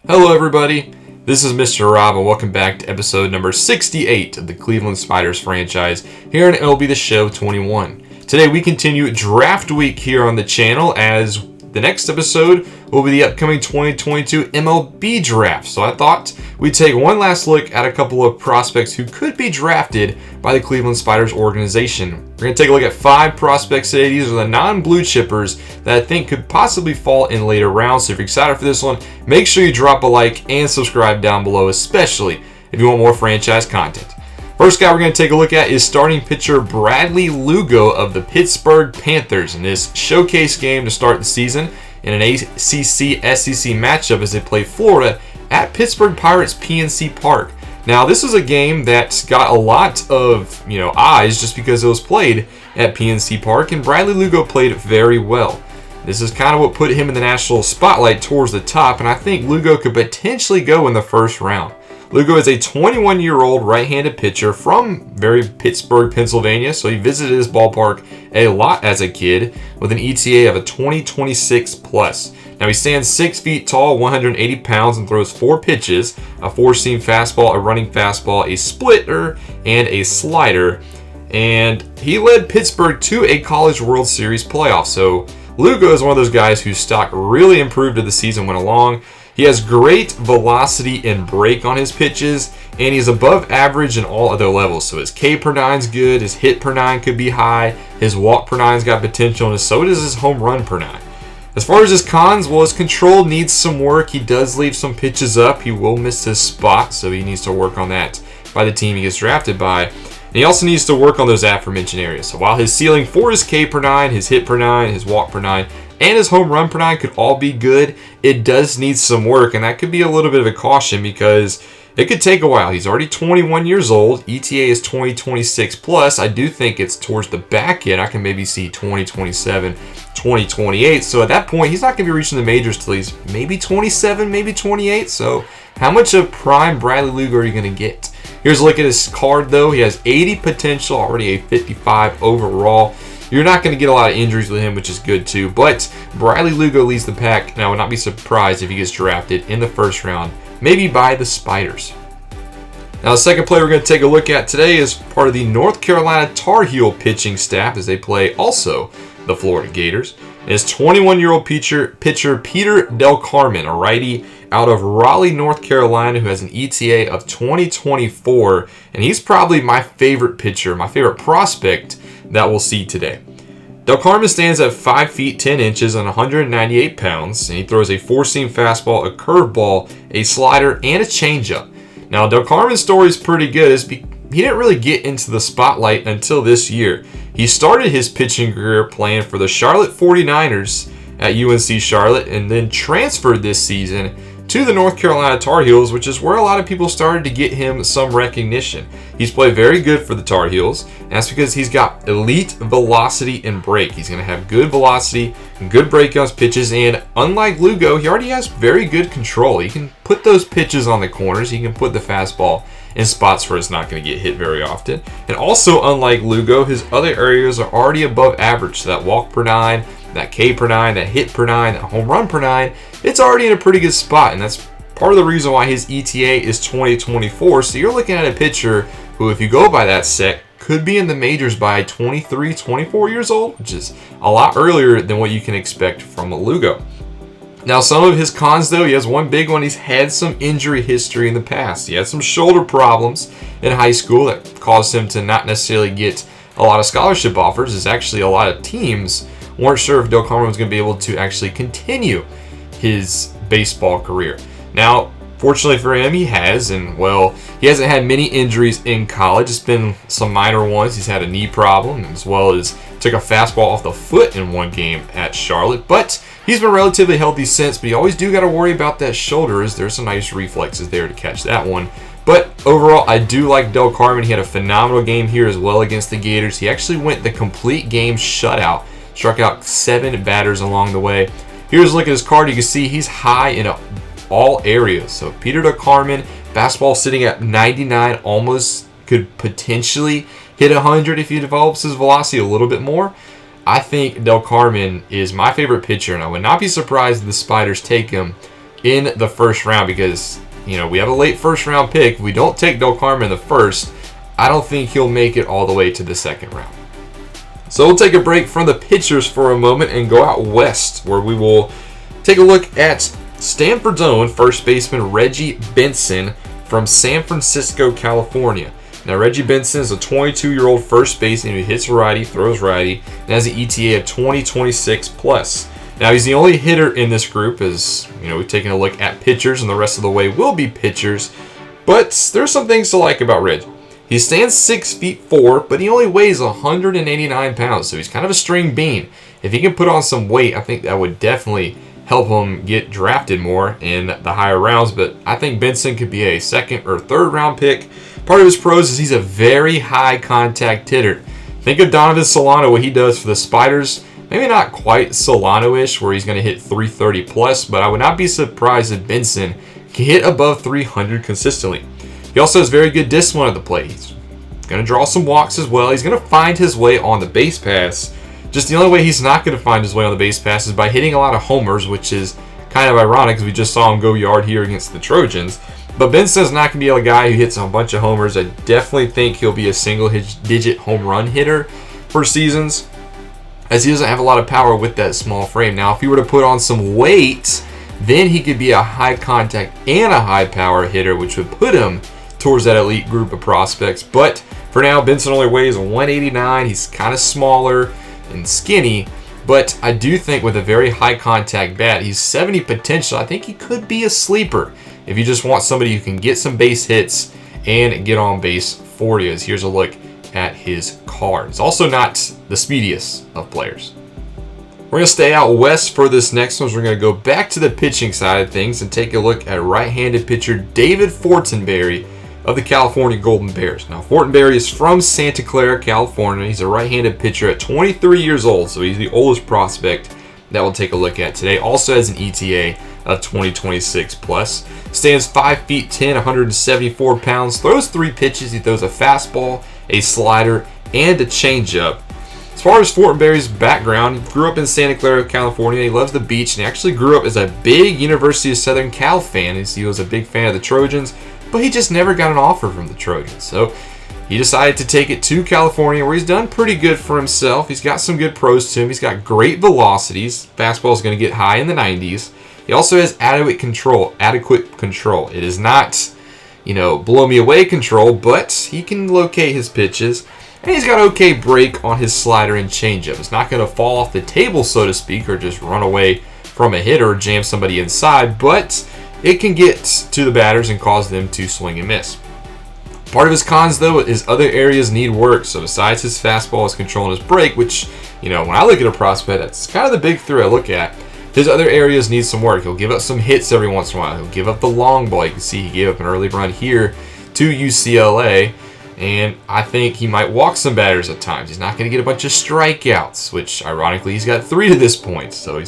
Hello everybody, this is Mr. Rob and welcome back to episode number 68 of the Cleveland Spiders franchise here on MLB The Show 21. Today we continue draft week here on the channel as the next episode will be the upcoming 2022 MLB Draft. So I thought we'd take one last look at a couple of prospects who could be drafted by the Cleveland Spiders organization. We're going to take a look at 5 prospects today. These are the non-blue chippers that I think could possibly fall in later rounds. So if you're excited for this one, make sure you drop a like and subscribe down below, especially if you want more franchise content. First guy we're going to take a look at is starting pitcher Bradley Lugo of the Pittsburgh Panthers in this showcase game to start the season in an ACC-SEC matchup as they play Florida at Pittsburgh Pirates PNC Park. Now this is a game that got a lot of eyes just because it was played at PNC Park, and Bradley Lugo played very well. This is kind of what put him in the national spotlight towards the top, and I think Lugo could potentially go in the first round. Lugo is a 21-year-old right-handed pitcher from very Pittsburgh, Pennsylvania, so he visited this ballpark a lot as a kid with an ETA of a 2026 plus. Now he stands 6 feet tall, 180 pounds, and throws 4 pitches, a 4-seam fastball, a running fastball, a splitter, and a slider. And he led Pittsburgh to a College World Series playoff. So Lugo is one of those guys whose stock really improved as the season went along. He has great velocity and break on his pitches, and he's above average in all other levels. So his K per 9's good, his hit per 9 could be high, his walk per 9's got potential, and so does his home run per 9. As far as his cons, well, his control needs some work. He does leave some pitches up. He will miss his spot, so he needs to work on that by the team he gets drafted by. And he also needs to work on those aforementioned areas. So while his ceiling for his K per 9, his hit per 9, his walk per 9, and his home run per 9 could all be good, it does need some work, and that could be a little bit of a caution because it could take a while. He's already 21 years old. ETA is 2026 plus. I do think it's towards the back end. I can maybe see 2027, 2028. So at that point, he's not going to be reaching the majors till he's maybe 27, maybe 28. So how much of prime Bradley Lugo are you going to get? Here's a look at his card, though. He has 80 potential, already a 55 overall. You're not going to get a lot of injuries with him, which is good too. But Bradley Lugo leads the pack, and I would not be surprised if he gets drafted in the first round, maybe by the Spiders. Now, the second player we're going to take a look at today is part of the North Carolina Tar Heel pitching staff as they play also the Florida Gators. And it's 21-year-old pitcher Peter Del Carmen, a righty out of Raleigh, North Carolina, who has an ETA of 2024. And he's probably my favorite pitcher, my favorite prospect that we'll see today. Del Carmen stands at 5 feet 10 inches and 198 pounds, and he throws a 4-seam fastball, a curveball, a slider, and a changeup. Now, Del Carmen's story is pretty good. He didn't really get into the spotlight until this year. He started his pitching career playing for the Charlotte 49ers at UNC Charlotte and then transferred this season to the North Carolina Tar Heels, which is where a lot of people started to get him some recognition. He's played very good for the Tar Heels, and that's because he's got elite velocity and break. He's going to have good velocity and good break on his pitches, and unlike Lugo, he already has very good control. He can put those pitches on the corners. He can put the fastball in spots where it's not going to get hit very often. And also, unlike Lugo, his other areas are already above average. So that walk per 9, that K per 9, that hit per 9, that home run per 9, it's already in a pretty good spot, and that's part of the reason why his ETA is 2024. So you're looking at a pitcher who, if you go by that set, could be in the majors by 23, 24 years old, which is a lot earlier than what you can expect from a Lugo. Now, some of his cons, though, he has one big one. He's had some injury history in the past. He had some shoulder problems in high school that caused him to not necessarily get a lot of scholarship offers. There's actually a lot of teams weren't sure if Del Carmen was going to be able to actually continue his baseball career. Now, fortunately for him, he has, and well, he hasn't had many injuries in college. It's been some minor ones. He's had a knee problem, as well as took a fastball off the foot in one game at Charlotte, but he's been relatively healthy since. But you always do got to worry about that shoulder, as there's some nice reflexes there to catch that one. But overall, I do like Del Carmen. He had a phenomenal game here as well against the Gators. He actually went the complete game shutout, struck out 7 batters along the way. Here's a look at his card. You can see he's high in all areas. So Peter Del Carmen, fastball sitting at 99, almost could potentially hit 100 if he develops his velocity a little bit more. I think Del Carmen is my favorite pitcher, and I would not be surprised if the Spiders take him in the first round because, you know, we have a late first round pick. If we don't take Del Carmen in the first, I don't think he'll make it all the way to the second round. So we'll take a break from the pitchers for a moment and go out west, where we will take a look at Stanford's own first baseman Reggie Benson from San Francisco, California. Now, Reggie Benson is a 22-year-old first baseman who hits righty, throws righty, and has an ETA of 2026 plus. Now, he's the only hitter in this group, as you know, we've taken a look at pitchers, and the rest of the way will be pitchers. But there's some things to like about Reggie. He stands 6'4", but he only weighs 189 pounds, so he's kind of a string bean. If he can put on some weight, I think that would definitely help him get drafted more in the higher rounds. But I think Benson could be a second or third round pick. Part of his pros is he's a very high contact hitter. Think of Donovan Solano, what he does for the Spiders. Maybe not quite Solano-ish, where he's going to hit 330 plus, but I would not be surprised if Benson can hit above 300 consistently. He also has very good discipline at the plate. He's going to draw some walks as well. He's going to find his way on the base pass. Just the only way he's not going to find his way on the base pass is by hitting a lot of homers, which is kind of ironic because we just saw him go yard here against the Trojans. But Benson's not going to be a guy who hits a bunch of homers. I definitely think he'll be a single-digit home run hitter for seasons, as he doesn't have a lot of power with that small frame. Now, if he were to put on some weight, then he could be a high contact and a high power hitter, which would put him towards that elite group of prospects. But for now, Benson only weighs 189. He's kind of smaller and skinny, but I do think with a very high contact bat, he's 70 potential. I think he could be a sleeper if you just want somebody who can get some base hits and get on base for you. Here's a look at his card. He's also not the speediest of players. We're going to stay out west for this next one. So we're going to go back to the pitching side of things and take a look at right-handed pitcher David Fortenberry of the California Golden Bears. Now, Fortenberry is from Santa Clara, California. He's a right-handed pitcher at 23 years old, so he's the oldest prospect that we'll take a look at today. Also has an ETA of 2026 plus. Stands 5'10", 174 pounds. Throws 3 pitches. He throws a fastball, a slider, and a changeup. As far as Fortenberry's background, he grew up in Santa Clara, California. He loves the beach, and he actually grew up as a big University of Southern Cal fan. He was a big fan of the Trojans, but he just never got an offer from the Trojans. So he decided to take it to California, where he's done pretty good for himself. He's got some good pros to him. He's got great velocities. Fastball is going to get high in the 90s. He also has adequate control. It is not, blow me away control, but he can locate his pitches. And he's got okay break on his slider and changeup. It's not going to fall off the table, so to speak, or just run away from a hitter or jam somebody inside, but it can get to the batters and cause them to swing and miss. Part of his cons, though, is other areas need work. So besides his fastball, his control, and his break, which, when I look at a prospect, that's kind of the big three I look at. His other areas need some work. He'll give up some hits every once in a while. He'll give up the long ball. You can see he gave up an early run here to UCLA. And I think he might walk some batters at times. He's not going to get a bunch of strikeouts, which ironically he's got 3 to this point. So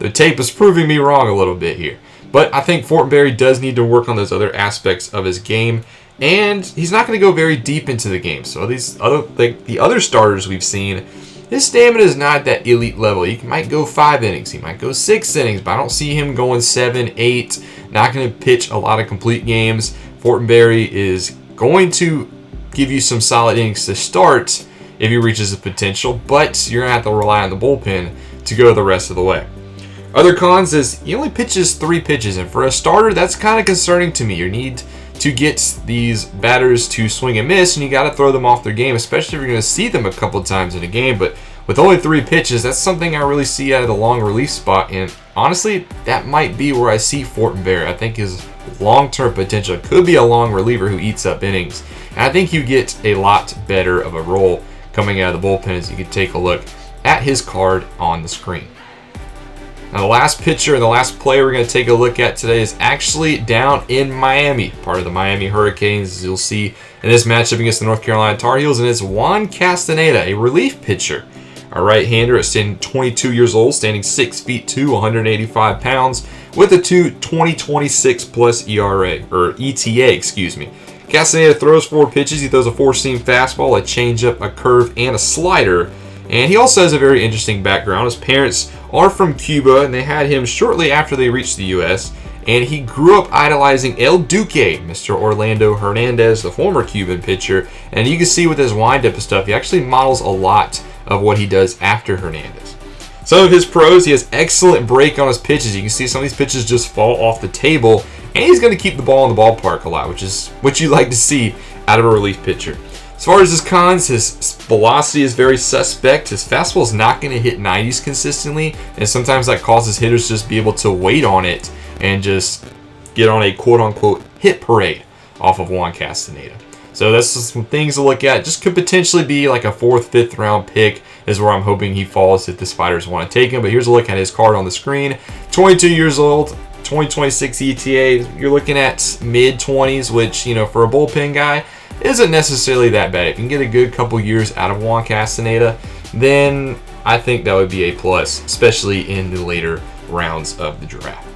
the tape is proving me wrong a little bit here. But I think Fortenberry does need to work on those other aspects of his game. And he's not going to go very deep into the game. So the other starters we've seen, his stamina is not at that elite level. He might go 5 innings. He might go 6 innings. But I don't see him going 7, 8. Not going to pitch a lot of complete games. Fortenberry is going to give you some solid innings to start if he reaches his potential, but you're going to have to rely on the bullpen to go the rest of the way. Other cons is he only pitches 3 pitches, and for a starter, that's kind of concerning to me. You need to get these batters to swing and miss, and you got to throw them off their game, especially if you're going to see them a couple times in a game. But with only 3 pitches, that's something I really see out of the long relief spot, and honestly, that might be where I see Fortenberry. I think his long-term potential could be a long reliever who eats up innings. And I think you get a lot better of a role coming out of the bullpen, as you can take a look at his card on the screen. Now, the last pitcher and the last player we're going to take a look at today is actually down in Miami, part of the Miami Hurricanes, as you'll see in this matchup against the North Carolina Tar Heels, and it's Juan Castaneda, a relief pitcher. A right-hander at standing 22 years old, standing 6'2", 185 pounds, with a 2026 plus ERA, or ETA, excuse me. Castaneda throws 4 pitches. He throws a 4-seam fastball, a changeup, a curve, and a slider. And he also has a very interesting background. His parents are from Cuba, and they had him shortly after they reached the U.S. and he grew up idolizing El Duque, Mr. Orlando Hernandez, the former Cuban pitcher. And you can see with his windup and stuff, he actually models a lot of what he does after Hernandez. Some of his pros, he has excellent break on his pitches. You can see some of these pitches just fall off the table, and he's going to keep the ball in the ballpark a lot, which is what you like to see out of a relief pitcher. As far as his cons, his velocity is very suspect. His fastball is not going to hit 90s consistently, and sometimes that causes hitters to just be able to wait on it and just get on a quote-unquote hit parade off of Juan Castaneda. So that's just some things to look at. Just could potentially be like a 4th, 5th round pick is where I'm hoping he falls if the Spiders want to take him. But here's a look at his card on the screen. 22 years old, 2026 ETA. You're looking at mid-20s, which, you know, for a bullpen guy, isn't necessarily that bad. If you can get a good couple years out of Juan Castaneda, then I think that would be a plus, especially in the later rounds of the draft.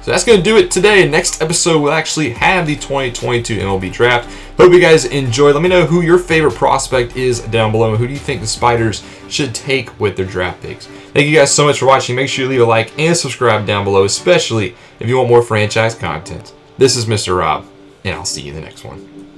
So that's going to do it today. Next episode, we'll actually have the 2022 MLB Draft. Hope you guys enjoy. Let me know who your favorite prospect is down below, and who do you think the Spiders should take with their draft picks. Thank you guys so much for watching. Make sure you leave a like and subscribe down below, especially if you want more franchise content. This is Mr. Rob, and I'll see you in the next one.